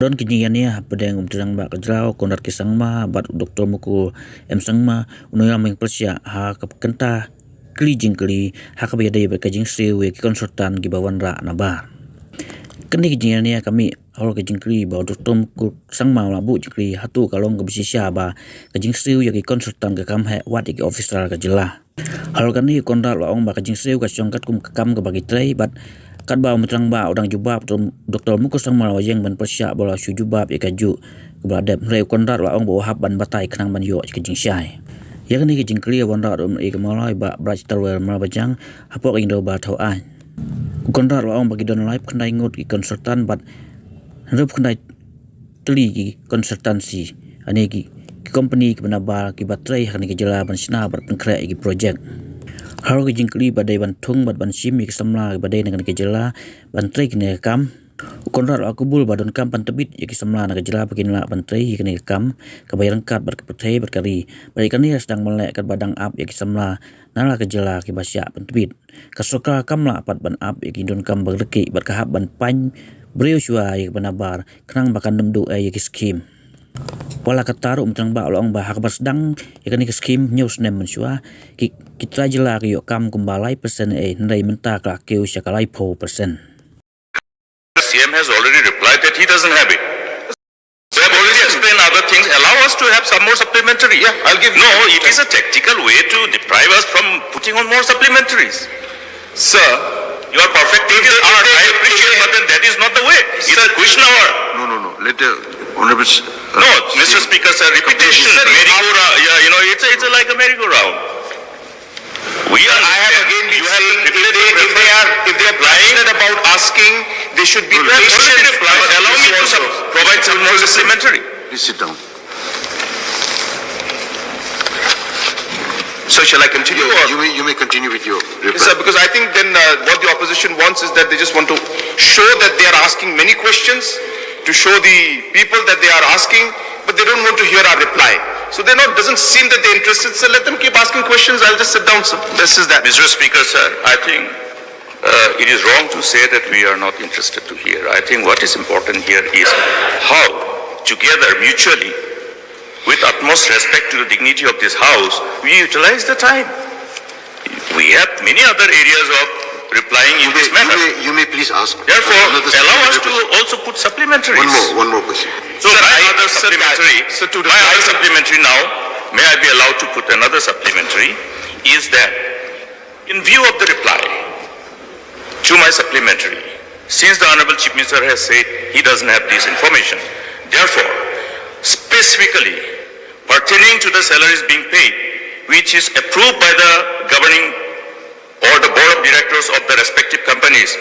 Don kinyiania pedeng umtirang ba kajrao Conrad kisangma bat Dr. Mukul sangma unoyang meng persya ha kapkenta kli Jingkylli ha kabiyadai ba kajing sewe ki konsultan ki bawan ra nabar. Kini kinyiania kami Halor ke Jingkylli ba Dr. Mukul sangma labu Jingkylli hatu kalong ke bisisya ba kajing sewe ki konsultan ke kam he wat ki officer ka jela. Halor kani Conrad laong ba kajing sewe ka syongkat kum kam ke bagi trai bat kat ba metrang ba udang jubab Dr. Mukul sang malawa yang ban persya bola su jubab ya kaju kebeladap reu Conrad laong ba hab ban batai kenang ban yo ke jing syai ya kani ke Jingkylli wan ra dum e kemalai ba brach tarwel malabajang hapok indo ba thau ai Conrad laong bagi don live kendai ngut ki konsultan bat rup kendai teli ki konsultansi ane ki company ki benabar ki batrai kani ke jela ban sina bar pengkre ki project Halor ke Jingkylli badai bantung bat ban sim ik samla badai dengan kejela bantrai kini kam Conrad akubul badon kam pantebit ik samla nak kejela bakin la bantrai kini kam kabayaran kat berkepetai berkari badai kani sedang melek kat badang up ik samla nala kejela ki basya pantebit kasoka kam la pat ban up ik indon kam berleki berkahap ban pan breu syua ik benabar kenang bakan demdu ik skim Wala kataru umtrang ba olong ba hakabar sedang ikan ke skim news nem mensua kita jela ki kam kumbalai persen ndai menta ka keu syakalai po persen. The CM has already replied that he doesn't have it. They have already explained other things. Allow us to have some more supplementary. Yeah, I'll give. No, it is a tactical way to deprive us from putting on more supplementaries. Sir, you are perfect. I appreciate, but then that is not the way. It's a question hour. No. Let the honorable. No, Mr. Speaker, sir, repetition, merry-go-round. Yeah, you know, it's like a merry-go-round. I have again been saying if they are passionate about asking, they should be patient. Allow me to provide some more supplementary. Please sit down. So shall I continue? You may continue with your reply. Sir, because I think then what the opposition wants is that they just want to show that they are asking many questions, to show the people that they are asking, but they don't want to hear our reply. So doesn't seem that they're interested, so let them keep asking questions. I'll just sit down, sir. This is that. Mr. Speaker, sir, I think it is wrong to say that we are not interested to hear. I think what is important here is how, together, mutually, with utmost respect to the dignity of this House, we utilize the time. We have many other areas of replying in this manner. You may please ask. Therefore, allow us to also put supplementaries. One more question. So my other supplementary now, may I be allowed to put another supplementary, is that in view of the reply to my supplementary, since the Honorable Chief Minister has said he doesn't have this information, therefore, specifically pertaining to the salaries being paid, which is approved by the governing or the board of directors of the respective companies,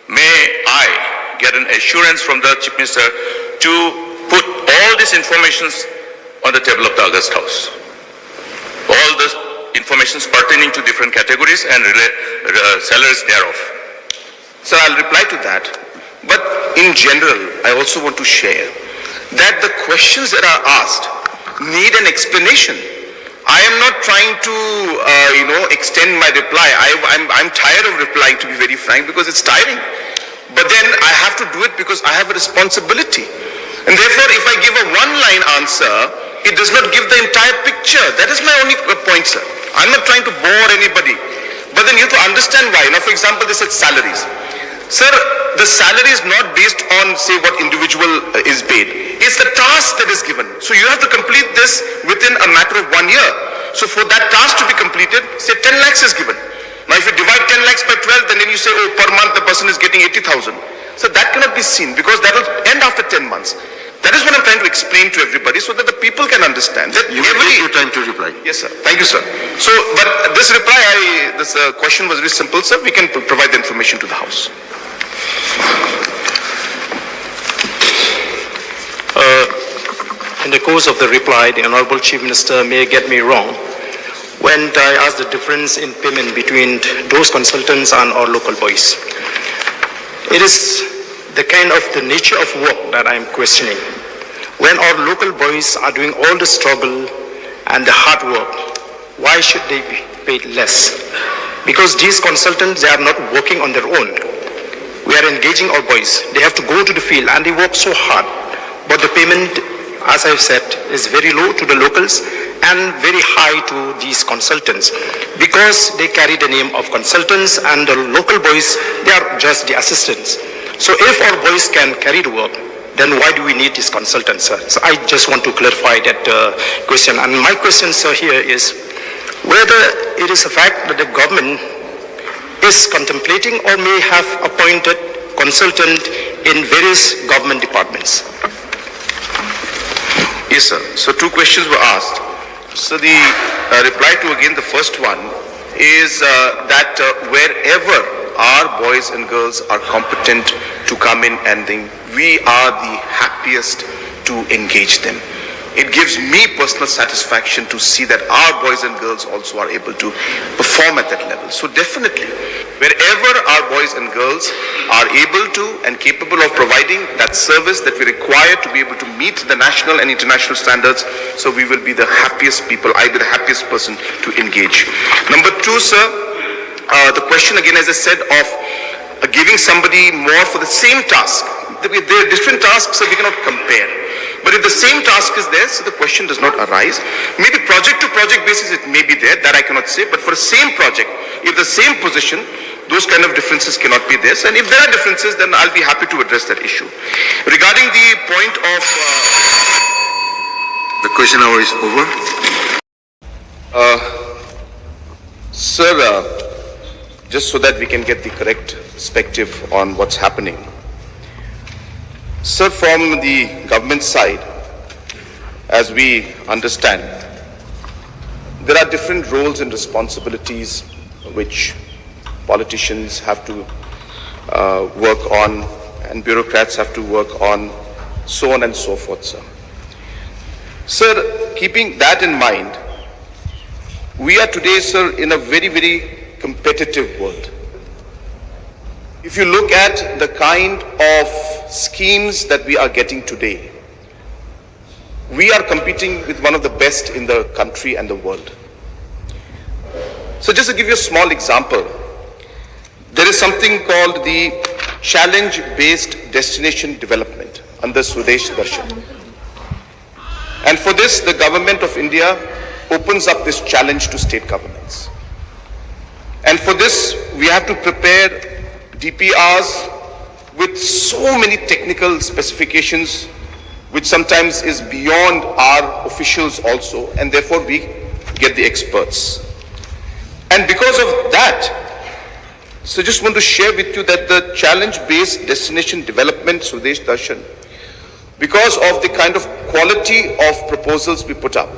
may I get an assurance from the Chief Minister to put all these informations on the table of the August House. All the informations pertaining to different categories and salaries thereof. Sir, I'll reply to that. But in general, I also want to share that the questions that are asked need an explanation. I am not trying to, extend my reply. I'm tired of replying, to be very frank, because it's tiring. But then I have to do it because I have a responsibility. And therefore, if I give a one-line answer, it does not give the entire picture. That is my only point, sir. I'm not trying to bore anybody. But then you have to understand why. Now, for example, they said salaries. Sir, the salary is not based on, say, what individual is paid. It's the task that is given. So you have to complete this within a matter of 1 year. So for that task to be completed, say 10 lakhs is given. Now if you divide 10 lakhs by 12, then you say, oh, per month the person is getting 80,000. So that cannot be seen because that will end after 10 months. That is what I'm trying to explain to everybody so that the people can understand that you will take your time to reply. Yes, sir. Thank you, sir. So, but this reply, this question was very simple, sir. We can provide the information to the House. In the course of the reply, the Honorable Chief Minister may get me wrong when I ask the difference in payment between those consultants and our local boys. It is the kind of the nature of work that I am questioning. When our local boys are doing all the struggle and the hard work, why should they be paid less? Because these consultants, they are not working on their own. We are engaging our boys. They have to go to the field and they work so hard. but the payment, as I've said, is very low to the locals and very high to these consultants because they carry the name of consultants and the local boys, they are just the assistants. So if our boys can carry the work, then why do we need these consultants, sir? So I just want to clarify that question. And my question, sir, here is whether it is a fact that the government is contemplating or may have appointed consultant in various government departments. Yes, sir. So 2 questions were asked. So the reply to again the first one is that wherever our boys and girls are competent to come in and think, we are the happiest to engage them. It gives me personal satisfaction to see that our boys and girls also are able to perform at that level. So definitely, wherever our boys and girls are able to and capable of providing that service that we require to be able to meet the national and international standards, so we will be the happiest people, I'll be the happiest person to engage. Number 2, sir, the question again, as I said, of giving somebody more for the same task. There are different tasks, so we cannot compare. But if the same task is there, so the question does not arise. Maybe project to project basis it may be there, that I cannot say, but for the same project, if the same position, those kind of differences cannot be there. And if there are differences, then I'll be happy to address that issue. Regarding the point of... The question hour is over. Sir, just so that we can get the correct perspective on what's happening. Sir, from the government side, as we understand, there are different roles and responsibilities which politicians have to work on and bureaucrats have to work on, so on and so forth, sir. Sir, keeping that in mind, we are today, sir, in a very, very competitive world. If you look at the kind of schemes that we are getting today, we are competing with one of the best in the country and the world. So just to give you a small example, there is something called the challenge-based destination development under Swadesh Darshan. And for this, the government of India opens up this challenge to state governments. And for this, we have to prepare DPRs with so many technical specifications, which sometimes is beyond our officials also, and therefore we get the experts. And because of that, so just want to share with you that the challenge-based destination development, Swadesh Darshan, because of the kind of quality of proposals we put up,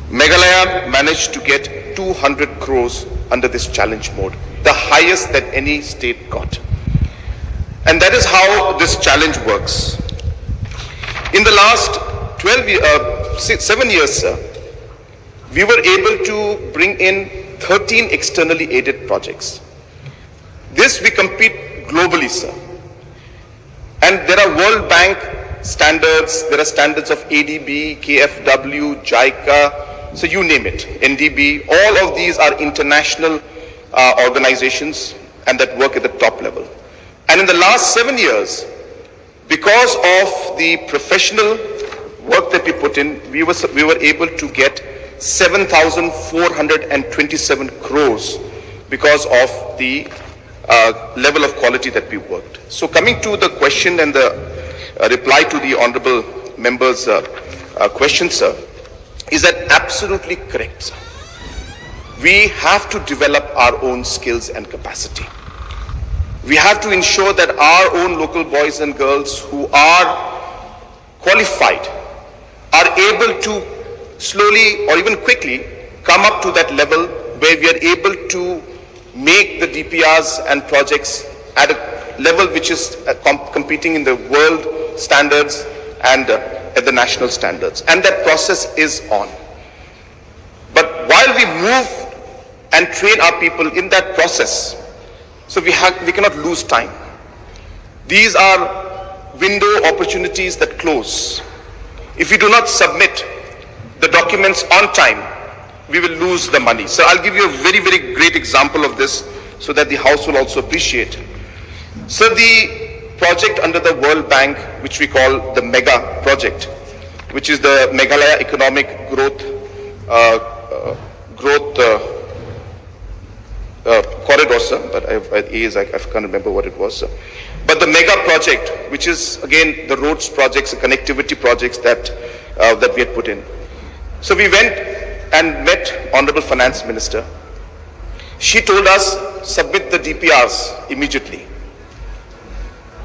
Meghalaya managed to get 200 crores under this challenge mode, the highest that any state got. And that is how this challenge works. In the last 7 years, sir, we were able to bring in 13 externally aided projects. This we compete globally, sir. And there are World Bank standards, there are standards of ADB, KFW, JICA, so you name it, NDB. All of these are international organizations and that work at the top level. And in the last 7 years, because of the professional work that we put in, we were able to get 7,427 crores because of the level of quality that we worked. So coming to the question and the reply to the honorable member's question, sir, is that absolutely correct, sir. We have to develop our own skills and capacity. We have to ensure that our own local boys and girls who are qualified are able to slowly or even quickly come up to that level where we are able to make the DPRs and projects at a level which is competing in the world standards and at the national standards. And that process is on. But while we move and train our people in that process, so we cannot lose time. These are window opportunities that close. If we do not submit the documents on time, we will lose the money. So I'll give you a very, very great example of this so that the House will also appreciate. So the project under the World Bank, which we call the MEGA project, which is the Meghalaya Economic Growth Corridor, sir, but I can't remember what it was, sir. But the MEGA project, which is again the roads projects, the connectivity projects that we had put in. So we went and met Honorable Finance Minister. She told us, submit the DPRs immediately.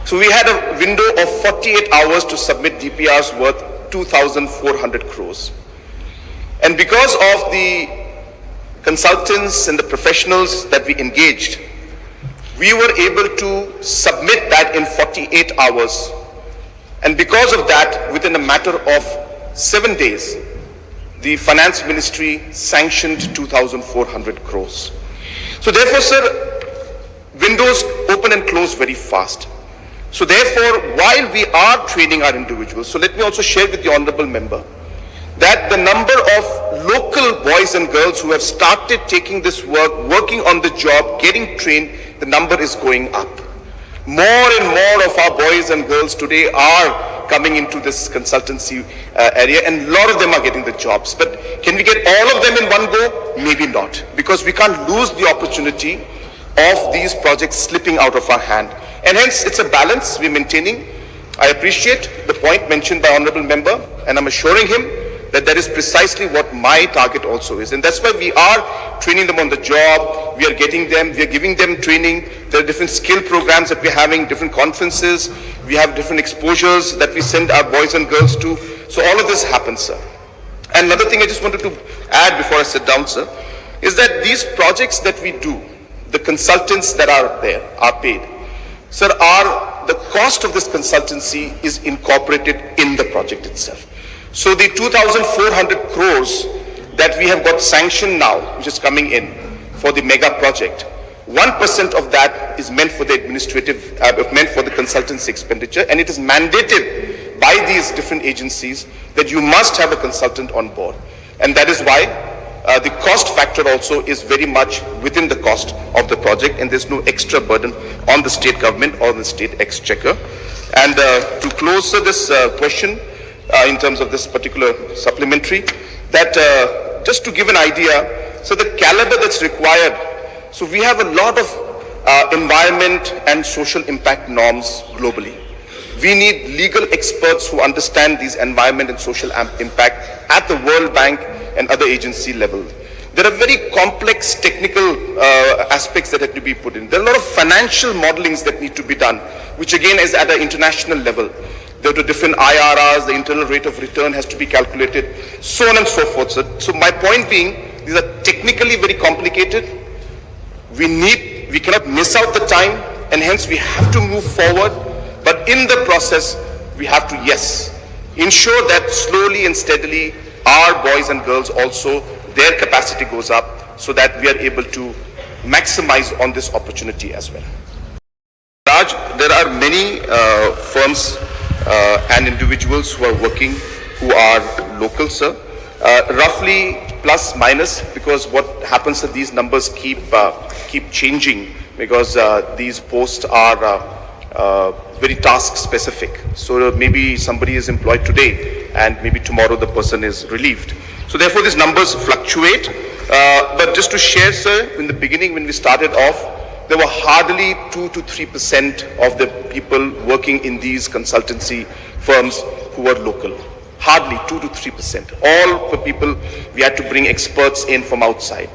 So we had a window of 48 hours to submit DPRs worth 2,400 crores. And because of the consultants and the professionals that we engaged, we were able to submit that in 48 hours. And because of that, within a matter of 7 days, the Finance Ministry sanctioned 2,400 crores. So therefore, sir, windows open and close very fast. So therefore, while we are training our individuals, so let me also share with the honorable member that the number of local boys and girls who have started taking this work, working on the job, getting trained, the number is going up. More and more of our boys and girls today are coming into this consultancy area, and a lot of them are getting the jobs. But can we get all of them in one go? Maybe not, because we can't lose the opportunity of these projects slipping out of our hand. And hence, it's a balance we're maintaining. I appreciate the point mentioned by honorable member, and I'm assuring him that that is precisely what my target also is. And that's why we are training them on the job, we are giving them training. There are different skill programs that we're having, different conferences, we have different exposures that we send our boys and girls to. So all of this happens, sir. And another thing I just wanted to add before I sit down, sir, is that these projects that we do, the consultants that are there are paid. Sir, the cost of this consultancy is incorporated in the project itself. So the 2,400 crores that we have got sanctioned now, which is coming in for the mega project, 1% of that is meant for the meant for the consultancy expenditure, and it is mandated by these different agencies that you must have a consultant on board. And that is why the cost factor also is very much within the cost of the project, and there's no extra burden on the state government or the state exchequer. And to close this question, in terms of this particular supplementary, that just to give an idea, so the caliber that's required, so we have a lot of environment and social impact norms globally. We need legal experts who understand these environment and social impact at the World Bank and other agency level. There are very complex technical aspects that have to be put in. There are a lot of financial modelings that need to be done, which again is at an international level. There are different IRRs, the internal rate of return has to be calculated, so on and so forth. So my point being, these are technically very complicated. We cannot miss out the time, and hence we have to move forward. But in the process, we have to, yes, ensure that slowly and steadily our boys and girls also, their capacity goes up so that we are able to maximize on this opportunity as well. Raj, there are many firms and individuals who are working, who are local, sir. Roughly plus minus, because what happens is these numbers keep changing, because these posts are very task specific. So maybe somebody is employed today and maybe tomorrow the person is relieved. So therefore these numbers fluctuate. But just to share, sir, in the beginning when we started off, there were hardly 2 to 3% of the people working in these consultancy firms who were local. Hardly 2 to 3%. All the people, we had to bring experts in from outside.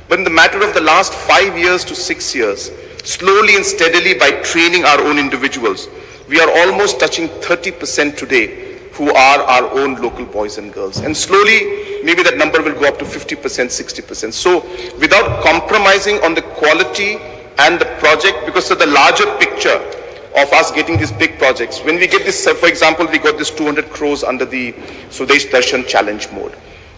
But in the matter of the last 5 years to 6 years, slowly and steadily by training our own individuals, we are almost touching 30% today who are our own local boys and girls. And slowly, maybe that number will go up to 50%, 60%. So without compromising on the quality and the project, because of the larger picture of us getting these big projects. When we get this, for example, we got this 200 crores under the Swadesh Darshan challenge mode.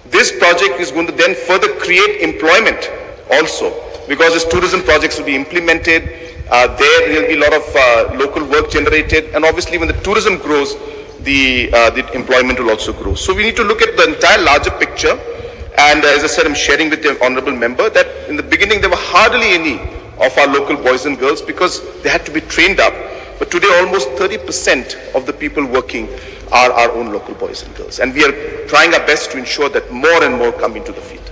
This project is going to then further create employment also, because as tourism projects will be implemented, there will be a lot of local work generated, and obviously when the tourism grows, the employment will also grow. So we need to look at the entire larger picture, and as I said, I'm sharing with the honorable member that in the beginning there were hardly any of our local boys and girls, because they had to be trained up. but today almost 30% of the people working are our own local boys and girls. And we are trying our best to ensure that more and more come into the field.